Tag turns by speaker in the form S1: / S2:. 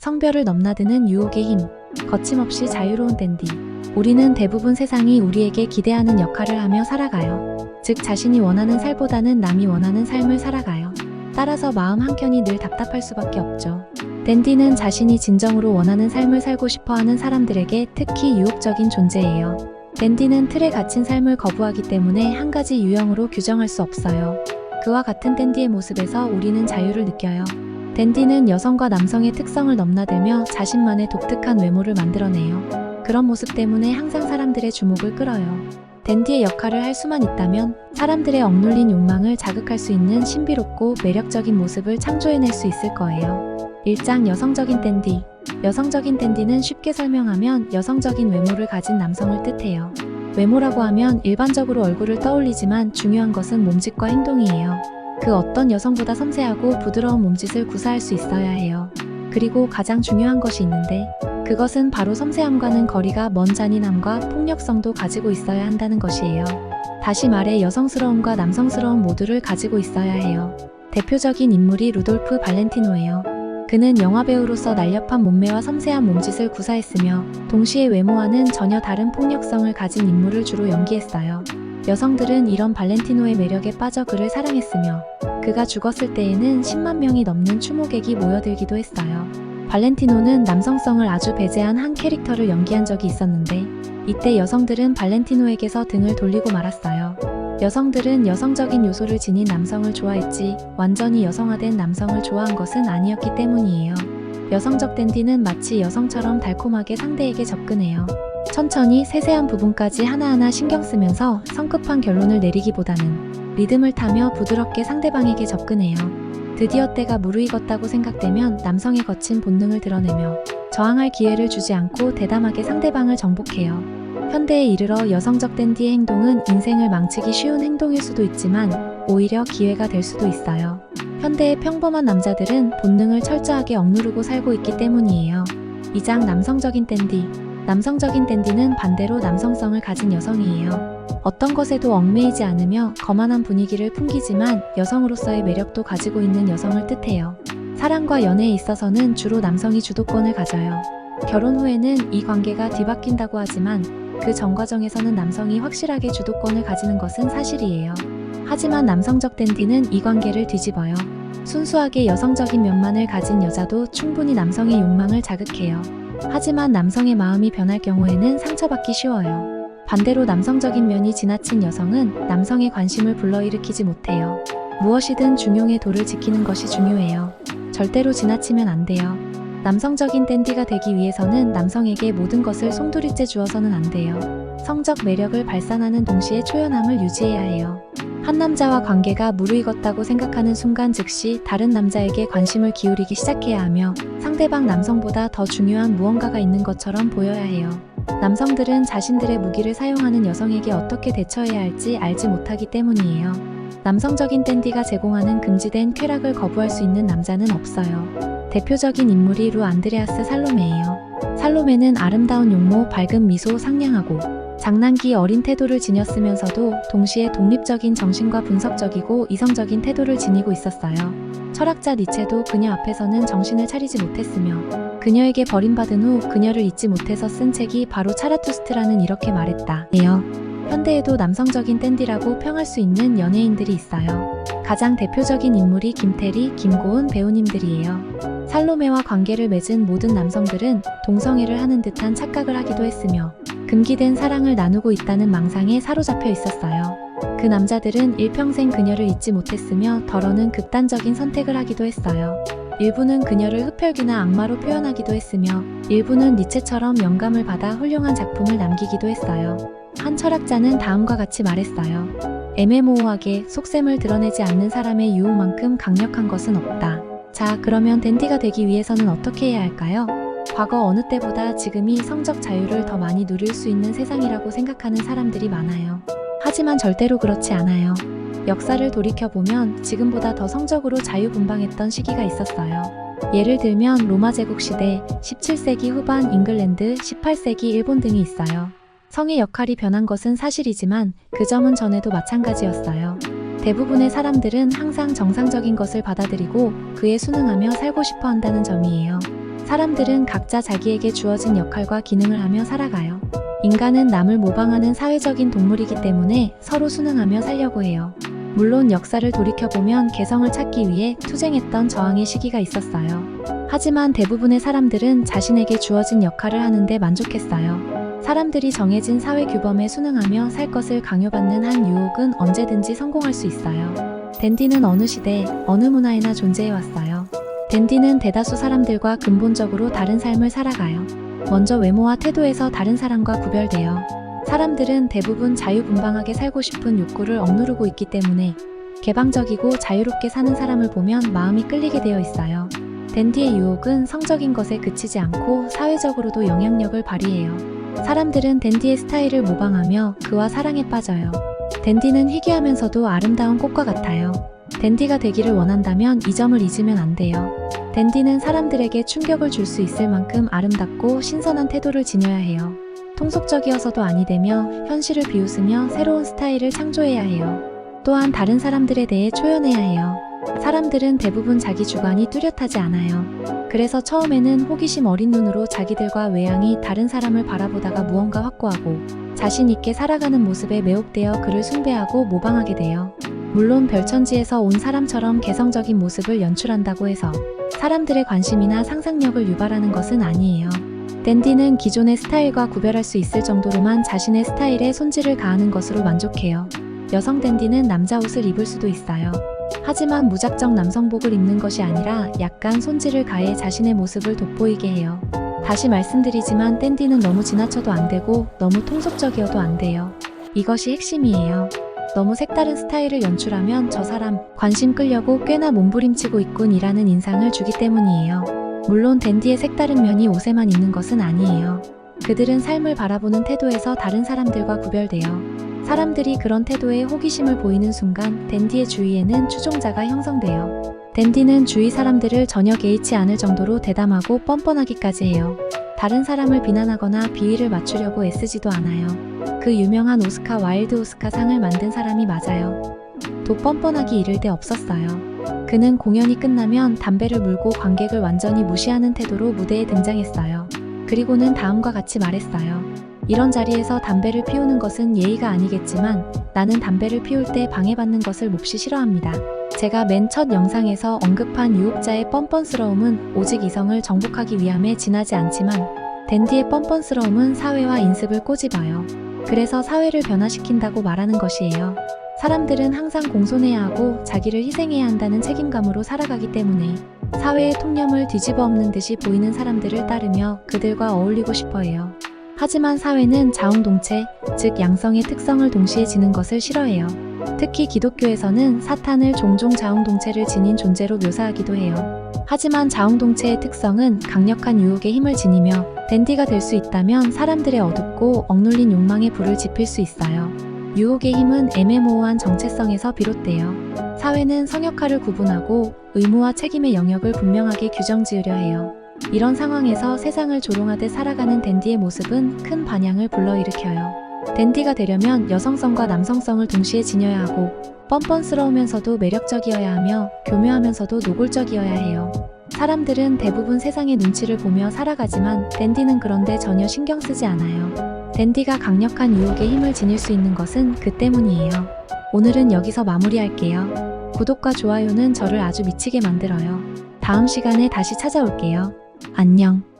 S1: 성별을 넘나드는 유혹의 힘, 거침없이 자유로운 댄디. 우리는 대부분 세상이 우리에게 기대하는 역할을 하며 살아가요. 즉 자신이 원하는 삶보다는 남이 원하는 삶을 살아가요. 따라서 마음 한켠이 늘 답답할 수밖에 없죠. 댄디는 자신이 진정으로 원하는 삶을 살고 싶어하는 사람들에게 특히 유혹적인 존재예요. 댄디는 틀에 갇힌 삶을 거부하기 때문에 한 가지 유형으로 규정할 수 없어요. 그와 같은 댄디의 모습에서 우리는 자유를 느껴요. 댄디는 여성과 남성의 특성을 넘나들며 자신만의 독특한 외모를 만들어내요. 그런 모습 때문에 항상 사람들의 주목을 끌어요. 댄디의 역할을 할 수만 있다면 사람들의 억눌린 욕망을 자극할 수 있는 신비롭고 매력적인 모습을 창조해낼 수 있을 거예요. 1장 여성적인 댄디. 여성적인 댄디는 쉽게 설명하면 여성적인 외모를 가진 남성을 뜻해요. 외모라고 하면 일반적으로 얼굴을 떠올리지만 중요한 것은 몸짓과 행동이에요. 그 어떤 여성보다 섬세하고 부드러운 몸짓을 구사할 수 있어야 해요. 그리고 가장 중요한 것이 있는데 그것은 바로 섬세함과는 거리가 먼 잔인함과 폭력성도 가지고 있어야 한다는 것이에요. 다시 말해 여성스러움과 남성스러움 모두를 가지고 있어야 해요. 대표적인 인물이 루돌프 발렌티노예요. 그는 영화배우로서 날렵한 몸매와 섬세한 몸짓을 구사했으며 동시에 외모와는 전혀 다른 폭력성을 가진 인물을 주로 연기했어요. 여성들은 이런 발렌티노의 매력에 빠져 그를 사랑했으며 그가 죽었을 때에는 10만 명이 넘는 추모객이 모여들기도 했어요. 발렌티노는 남성성을 아주 배제한 한 캐릭터를 연기한 적이 있었는데 이때 여성들은 발렌티노에게서 등을 돌리고 말았어요. 여성들은 여성적인 요소를 지닌 남성을 좋아했지 완전히 여성화된 남성을 좋아한 것은 아니었기 때문이에요. 여성적 댄디는 마치 여성처럼 달콤하게 상대에게 접근해요. 천천히 세세한 부분까지 하나하나 신경 쓰면서 성급한 결론을 내리기보다는 리듬을 타며 부드럽게 상대방에게 접근해요. 드디어 때가 무르익었다고 생각되면 남성의 거친 본능을 드러내며 저항할 기회를 주지 않고 대담하게 상대방을 정복해요. 현대에 이르러 여성적 댄디의 행동은 인생을 망치기 쉬운 행동일 수도 있지만 오히려 기회가 될 수도 있어요. 현대의 평범한 남자들은 본능을 철저하게 억누르고 살고 있기 때문이에요. 2장 남성적인 댄디. 남성적인 댄디는 반대로 남성성을 가진 여성이에요. 어떤 것에도 얽매이지 않으며 거만한 분위기를 풍기지만 여성으로서의 매력도 가지고 있는 여성을 뜻해요. 사랑과 연애에 있어서는 주로 남성이 주도권을 가져요. 결혼 후에는 이 관계가 뒤바뀐다고 하지만 그 전 과정에서는 남성이 확실하게 주도권을 가지는 것은 사실이에요. 하지만 남성적 댄디는 이 관계를 뒤집어요. 순수하게 여성적인 면만을 가진 여자도 충분히 남성의 욕망을 자극해요. 하지만 남성의 마음이 변할 경우에는 상처받기 쉬워요. 반대로 남성적인 면이 지나친 여성은 남성의 관심을 불러일으키지 못해요. 무엇이든 중용의 도를 지키는 것이 중요해요. 절대로 지나치면 안 돼요. 남성적인 댄디가 되기 위해서는 남성에게 모든 것을 송두리째 주어서는 안 돼요. 성적 매력을 발산하는 동시에 초연함을 유지해야 해요. 한 남자와 관계가 무르익었다고 생각하는 순간 즉시 다른 남자에게 관심을 기울이기 시작해야 하며 상대방 남성보다 더 중요한 무언가가 있는 것처럼 보여야 해요. 남성들은 자신들의 무기를 사용하는 여성에게 어떻게 대처해야 할지 알지 못하기 때문이에요. 남성적인 댄디가 제공하는 금지된 쾌락을 거부할 수 있는 남자는 없어요. 대표적인 인물이 루 안드레아스 살로메예요. 살로메는 아름다운 용모, 밝은 미소, 상냥하고 장난기 어린 태도를 지녔으면서도 동시에 독립적인 정신과 분석적이고 이성적인 태도를 지니고 있었어요. 철학자 니체도 그녀 앞에서는 정신을 차리지 못했으며 그녀에게 버림받은 후 그녀를 잊지 못해서 쓴 책이 바로 차라투스트라는 이렇게 말했다. 예요. 현대에도 남성적인 댄디라고 평할 수 있는 연예인들이 있어요. 가장 대표적인 인물이 김태리, 김고은 배우님들이에요. 살로메와 관계를 맺은 모든 남성들은 동성애를 하는 듯한 착각을 하기도 했으며 금기된 사랑을 나누고 있다는 망상에 사로잡혀 있었어요. 그 남자들은 일평생 그녀를 잊지 못했으며 더러는 극단적인 선택을 하기도 했어요. 일부는 그녀를 흡혈귀나 악마로 표현하기도 했으며 일부는 니체처럼 영감을 받아 훌륭한 작품을 남기기도 했어요. 한 철학자는 다음과 같이 말했어요. 애매모호하게 속셈을 드러내지 않는 사람의 유혹만큼 강력한 것은 없다. 자, 그러면 댄디가 되기 위해서는 어떻게 해야 할까요? 과거 어느 때보다 지금이 성적 자유를 더 많이 누릴 수 있는 세상이라고 생각하는 사람들이 많아요. 하지만 절대로 그렇지 않아요. 역사를 돌이켜보면 지금보다 더 성적으로 자유분방했던 시기가 있었어요. 예를 들면 로마 제국 시대, 17세기 후반 잉글랜드, 18세기 일본 등이 있어요. 성의 역할이 변한 것은 사실이지만 그 점은 전에도 마찬가지였어요. 대부분의 사람들은 항상 정상적인 것을 받아들이고 그에 순응하며 살고 싶어 한다는 점이에요. 사람들은 각자 자기에게 주어진 역할과 기능을 하며 살아가요. 인간은 남을 모방하는 사회적인 동물이기 때문에 서로 순응하며 살려고 해요. 물론 역사를 돌이켜보면 개성을 찾기 위해 투쟁했던 저항의 시기가 있었어요. 하지만 대부분의 사람들은 자신에게 주어진 역할을 하는데 만족했어요. 사람들이 정해진 사회 규범에 순응하며 살 것을 강요받는 한 유혹은 언제든지 성공할 수 있어요. 댄디는 어느 시대, 어느 문화에나 존재해왔어요. 댄디는 대다수 사람들과 근본적으로 다른 삶을 살아가요. 먼저 외모와 태도에서 다른 사람과 구별돼요. 사람들은 대부분 자유분방하게 살고 싶은 욕구를 억누르고 있기 때문에 개방적이고 자유롭게 사는 사람을 보면 마음이 끌리게 되어 있어요. 댄디의 유혹은 성적인 것에 그치지 않고 사회적으로도 영향력을 발휘해요. 사람들은 댄디의 스타일을 모방하며 그와 사랑에 빠져요. 댄디는 희귀하면서도 아름다운 꽃과 같아요. 댄디가 되기를 원한다면 이 점을 잊으면 안 돼요. 댄디는 사람들에게 충격을 줄 수 있을 만큼 아름답고 신선한 태도를 지녀야 해요. 통속적이어서도 아니되며 현실을 비웃으며 새로운 스타일을 창조해야 해요. 또한 다른 사람들에 대해 초연해야 해요. 사람들은 대부분 자기 주관이 뚜렷하지 않아요. 그래서 처음에는 호기심 어린 눈으로 자기들과 외향이 다른 사람을 바라보다가 무언가 확고하고 자신 있게 살아가는 모습에 매혹되어 그를 숭배하고 모방하게 돼요. 물론 별천지에서 온 사람처럼 개성적인 모습을 연출한다고 해서 사람들의 관심이나 상상력을 유발하는 것은 아니에요. 댄디는 기존의 스타일과 구별할 수 있을 정도로만 자신의 스타일에 손질을 가하는 것으로 만족해요. 여성 댄디는 남자 옷을 입을 수도 있어요. 하지만 무작정 남성복을 입는 것이 아니라 약간 손질을 가해 자신의 모습을 돋보이게 해요. 다시 말씀드리지만 댄디는 너무 지나쳐도 안 되고 너무 통속적이어도 안 돼요. 이것이 핵심이에요. 너무 색다른 스타일을 연출하면 저 사람 관심 끌려고 꽤나 몸부림치고 있군 이라는 인상을 주기 때문이에요. 물론 댄디의 색다른 면이 옷에만 있는 것은 아니에요. 그들은 삶을 바라보는 태도에서 다른 사람들과 구별돼요. 사람들이 그런 태도에 호기심을 보이는 순간 댄디의 주위에는 추종자가 형성돼요. 댄디는 주위 사람들을 전혀 개의치 않을 정도로 대담하고 뻔뻔하기까지 해요. 다른 사람을 비난하거나 비위를 맞추려고 애쓰지도 않아요. 그 유명한 오스카 와일드 오스카 상을 만든 사람이 맞아요. 도 뻔뻔하기 이를 데 없었어요. 그는 공연이 끝나면 담배를 물고 관객을 완전히 무시하는 태도로 무대에 등장했어요. 그리고는 다음과 같이 말했어요. 이런 자리에서 담배를 피우는 것은 예의가 아니겠지만 나는 담배를 피울 때 방해받는 것을 몹시 싫어합니다. 제가 맨 첫 영상에서 언급한 유혹자의 뻔뻔스러움은 오직 이성을 정복하기 위함에 지나지 않지만 댄디의 뻔뻔스러움은 사회와 인습을 꼬집어요. 그래서 사회를 변화시킨다고 말하는 것이에요. 사람들은 항상 공손해야 하고 자기를 희생해야 한다는 책임감으로 살아가기 때문에 사회의 통념을 뒤집어 엎는 듯이 보이는 사람들을 따르며 그들과 어울리고 싶어 해요. 하지만 사회는 자웅동체, 즉 양성의 특성을 동시에 지는 것을 싫어해요. 특히 기독교에서는 사탄을 종종 자웅동체를 지닌 존재로 묘사하기도 해요. 하지만 자웅동체의 특성은 강력한 유혹의 힘을 지니며 댄디가 될 수 있다면 사람들의 어둡고 억눌린 욕망에 불을 지필 수 있어요. 유혹의 힘은 애매모호한 정체성에서 비롯돼요. 사회는 성역할을 구분하고 의무와 책임의 영역을 분명하게 규정지으려 해요. 이런 상황에서 세상을 조롱하듯 살아가는 댄디의 모습은 큰 반향을 불러일으켜요. 댄디가 되려면 여성성과 남성성을 동시에 지녀야 하고 뻔뻔스러우면서도 매력적이어야 하며 교묘하면서도 노골적이어야 해요. 사람들은 대부분 세상의 눈치를 보며 살아가지만 댄디는 그런데 전혀 신경 쓰지 않아요. 댄디가 강력한 유혹의 힘을 지닐 수 있는 것은 그 때문이에요. 오늘은 여기서 마무리할게요. 구독과 좋아요는 저를 아주 미치게 만들어요. 다음 시간에 다시 찾아올게요. 안녕.